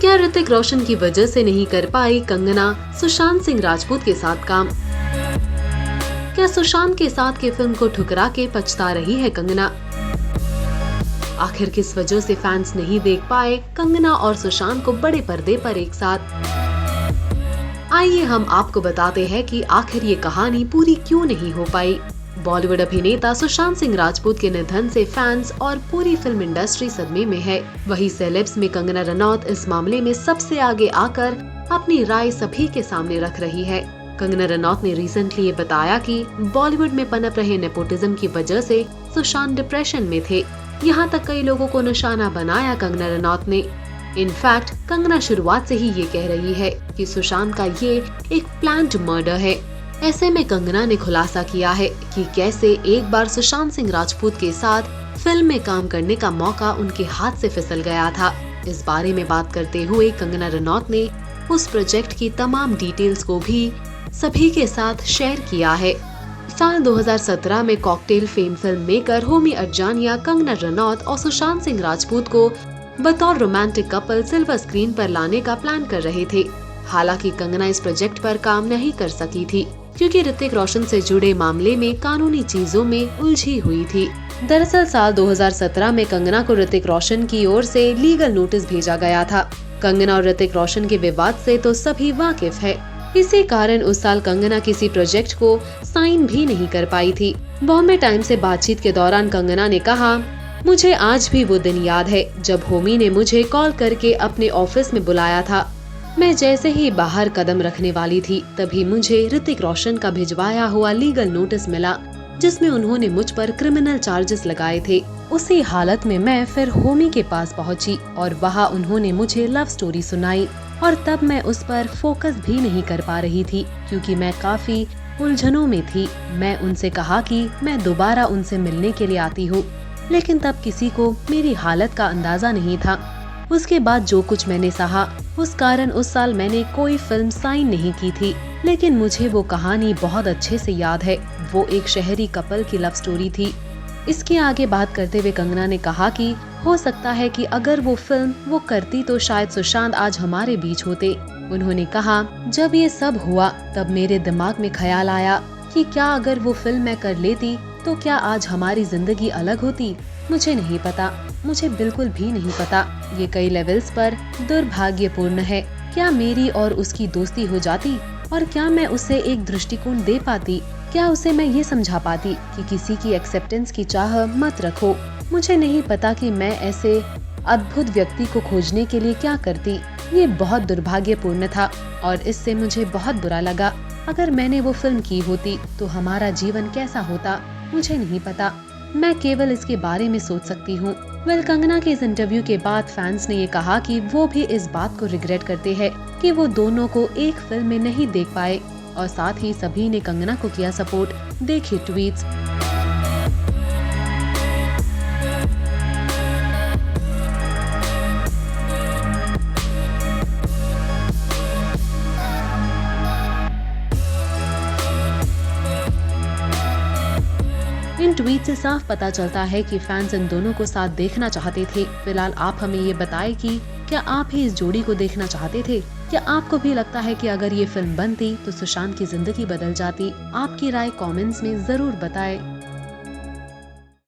क्या ऋतिक रोशन की वजह से नहीं कर पाई कंगना सुशांत सिंह राजपूत के साथ काम? क्या सुशांत के साथ की फिल्म को ठुकरा के पछता रही है कंगना? आखिर किस वजह से फैंस नहीं देख पाए कंगना और सुशांत को बड़े पर्दे पर एक साथ? आइए हम आपको बताते हैं कि आखिर ये कहानी पूरी क्यों नहीं हो पाई। बॉलीवुड अभिनेता सुशांत सिंह राजपूत के निधन से फैंस और पूरी फिल्म इंडस्ट्री सदमे में है। वही सेलेब्स में कंगना रनौत इस मामले में सबसे आगे आकर अपनी राय सभी के सामने रख रही है। कंगना रनौत ने रिसेंटली ये बताया कि बॉलीवुड में पनप रहे नेपोटिज्म की वजह से सुशांत डिप्रेशन में थे। यहाँ तक कई लोगों को निशाना बनाया कंगना रनौत ने। इनफैक्ट कंगना शुरुआत से ही ये कह रही है कि सुशांत का ये एक प्लान्ड मर्डर है। ऐसे में कंगना ने खुलासा किया है कि कैसे एक बार सुशांत सिंह राजपूत के साथ फिल्म में काम करने का मौका उनके हाथ से फिसल गया था। इस बारे में बात करते हुए कंगना रनौत ने उस प्रोजेक्ट की तमाम डिटेल्स को भी सभी के साथ शेयर किया है। साल 2017 में cocktail fame film maker Homi Adajania Kangana Ranaut और सुशांत सिंह राजपूत को बतौर रोमांटिक कपल सिल्वर स्क्रीन पर लाने का प्लान कर रहे थे। हालांकि कंगना इस प्रोजेक्ट पर काम नहीं कर सकी थी क्योंकि ऋतिक रोशन से जुड़े मामले में कानूनी चीजों में उलझी हुई थी। दरअसल साल 2017 में कंगना को ऋतिक रोशन की ओर से लीगल नोटिस भेजा गया था। कंगना और ऋतिक रोशन के विवाद से तो सभी वाकिफ है। इसी कारण उस साल कंगना किसी प्रोजेक्ट को साइन भी नहीं कर पाई थी। बॉम्बे टाइम से बातचीत के दौरान कंगना ने कहा, मुझे आज भी वो दिन याद है जब होमी ने मुझे कॉल करके अपने ऑफिस में बुलाया था। मैं जैसे ही बाहर कदम रखने वाली थी तभी मुझे ऋतिक रोशन का भिजवाया हुआ लीगल नोटिस मिला जिसमें उन्होंने मुझ पर क्रिमिनल चार्जेस लगाए थे। उसी हालत में मैं फिर होमी के पास पहुंची और वहां उन्होंने मुझे लव स्टोरी सुनाई और तब मैं उस पर फोकस भी नहीं कर पा रही थी क्योंकि मैं काफी उलझनों में थी। मैं उनसे कहा कि मैं दोबारा उनसे मिलने के लिए आती हूँ, लेकिन तब किसी को मेरी हालत का अंदाजा नहीं था। उसके बाद जो कुछ मैंने सहा उस कारण उस साल मैंने कोई फिल्म साइन नहीं की थी, लेकिन मुझे वो कहानी बहुत अच्छे से याद है। वो एक शहरी कपल की लव स्टोरी थी। इसके आगे बात करते हुए कंगना ने कहा कि हो सकता है कि अगर वो फिल्म वो करती तो शायद सुशांत आज हमारे बीच होते। उन्होंने कहा, जब ये सब हुआ तब मेरे दिमाग में ख्याल आया कि क्या अगर वो फिल्म मैं कर लेती तो क्या आज हमारी जिंदगी अलग होती। मुझे नहीं पता, मुझे बिल्कुल भी नहीं पता। ये कई लेवल्स पर दुर्भाग्यपूर्ण है। क्या मेरी और उसकी दोस्ती हो जाती और क्या मैं उसे एक दृष्टिकोण दे पाती? क्या उसे मैं ये समझा पाती कि किसी की एक्सेप्टेंस की चाह मत रखो? मुझे नहीं पता कि मैं ऐसे अद्भुत व्यक्ति को खोजने के लिए क्या करती। ये बहुत दुर्भाग्यपूर्ण था और इससे मुझे बहुत बुरा लगा। अगर मैंने वो फिल्म की होती तो हमारा जीवन कैसा होता मुझे नहीं पता। मैं केवल इसके बारे में सोच सकती हूँ। कंगना के इस इंटरव्यू के बाद फैंस ने ये कहा कि वो भी इस बात को रिग्रेट करते हैं कि वो दोनों को एक फिल्म में नहीं देख पाए और साथ ही सभी ने कंगना को किया सपोर्ट। देखिए ट्वीट्स। इन ट्वीट से साफ पता चलता है कि फैंस इन दोनों को साथ देखना चाहते थे। फिलहाल आप हमें ये बताएं कि क्या आप ही इस जोड़ी को देखना चाहते थे? क्या आपको भी लगता है कि अगर ये फिल्म बनती तो सुशांत की जिंदगी बदल जाती? आपकी राय कमेंट्स में जरूर बताएं।